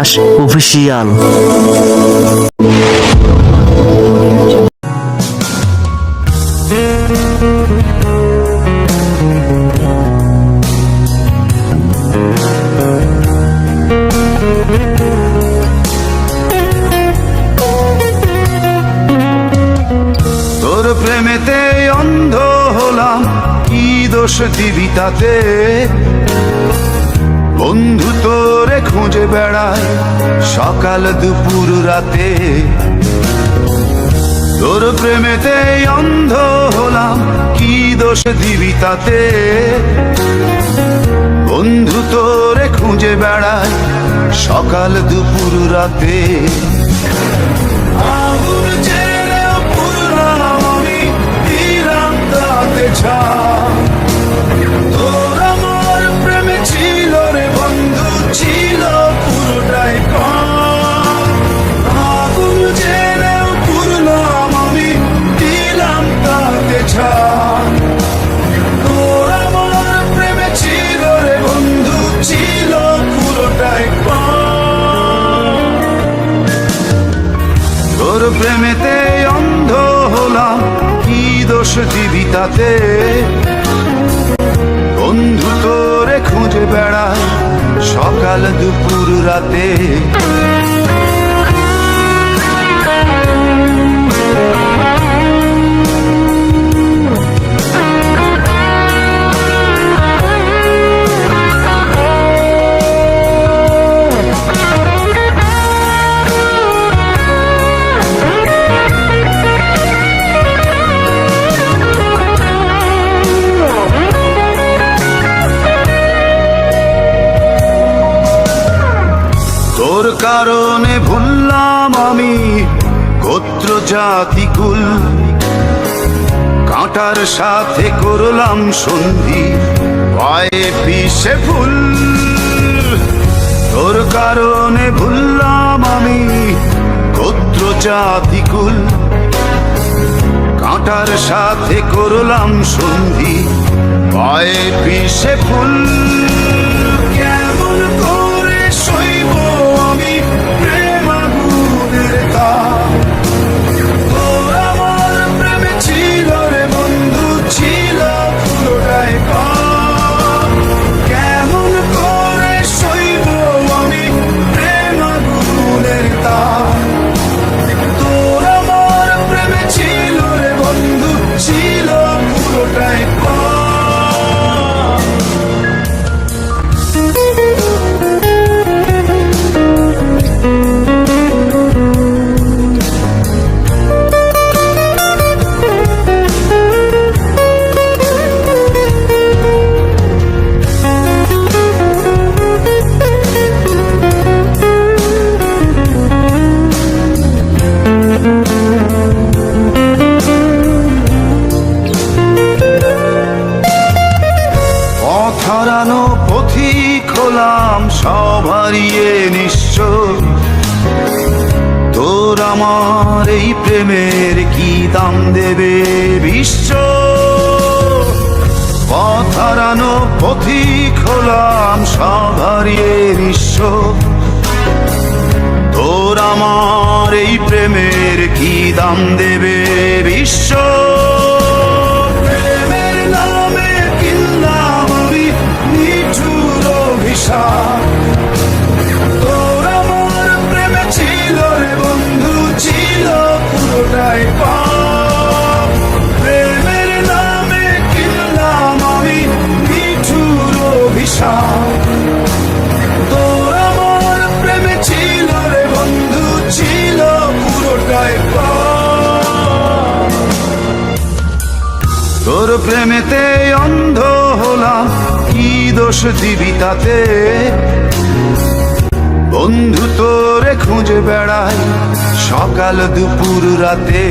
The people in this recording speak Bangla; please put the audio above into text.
দাস অফিসিয়াল। তোর প্রেমেতে অন্ধ হলাম, কি দোষ দিবি তাতে? বন্ধু তোরে খুঁজে বেড়ায় সকাল দুপুর রাতে। তোর প্রেমেতে অন্ধ হলাম, কি দোষ দিবি তাতে? বন্ধু তোরে খুঁজে বেড়ায় সকাল দুপুর রাতে। আগুন জেলেও পুরলাম আমি, দিলাম তাতে ঝাঁপ। তোর আমার প্রেমে ছিল রে বন্ধু, ছিল পুরোটাই পাপ। আগুন জেলেও পুরলাম আমি, দিলাম তাতে ঝাঁপ। তোর আমার প্রেমে ছিল রে বন্ধু, ছিল পুরোটাই পাপ। তোর প্রেমেতে অন্ধ হলাম, কি দোষ দিবি তাতে? বন্ধু তোরে খুঁজে বেড়ায় সকাল দুপুর রাতে। তোর কারণে ভুললাম আমি গোত্র জাতি কুল, কাঁটার সাথে করলাম সন্ধি, পায়ে পিষে ফুল। তোর কারণে ভুললাম আমি গোত্র জাতি কুল, কাঁটার সাথে করলাম সন্ধি, পায়ে পিষে ফুল। কেমন করে সইব আমি প্রেম আগুনের তাপ? তোর আমার প্রেমে ছিল রে বন্ধু, ছিল পুরোটাই পাপ। কেমন করে সইব আমি প্রেম আগুনের তাপ? তোর আমার প্রেমে ছিল রে বন্ধু, ছিল পুরোটাই পাপ। হারানো পথিক হলাম, সব হারিয়ে নিঃস্ব। তোর আমার এই প্রেমের কি দাম দেবে বিশ্ব? পথ হারানো পথিক হলাম, সব হারিয়ে নিঃস্ব। তোর আমার এই প্রেমের কি দাম দেবে বিশ্ব? প্রেমের নামে কিনলাম আমি নিঠুর অভিশাপ। তোর আমার প্রেমে ছিল রে বন্ধু, ছিল পুরোটাই পাপ। প্রেমের নামে কিনলাম আমি নিঠুর অভিশাপ। তোর আমার প্রেমে ছিল রে বন্ধু, ছিল পুরোটাই পাপ। তোর প্রেমেতে অন্ধ হলাম, কি দোষ দিবি তাতে? বন্ধু তোরে খুঁজে বেড়ায় সকাল দুপুর রাতে।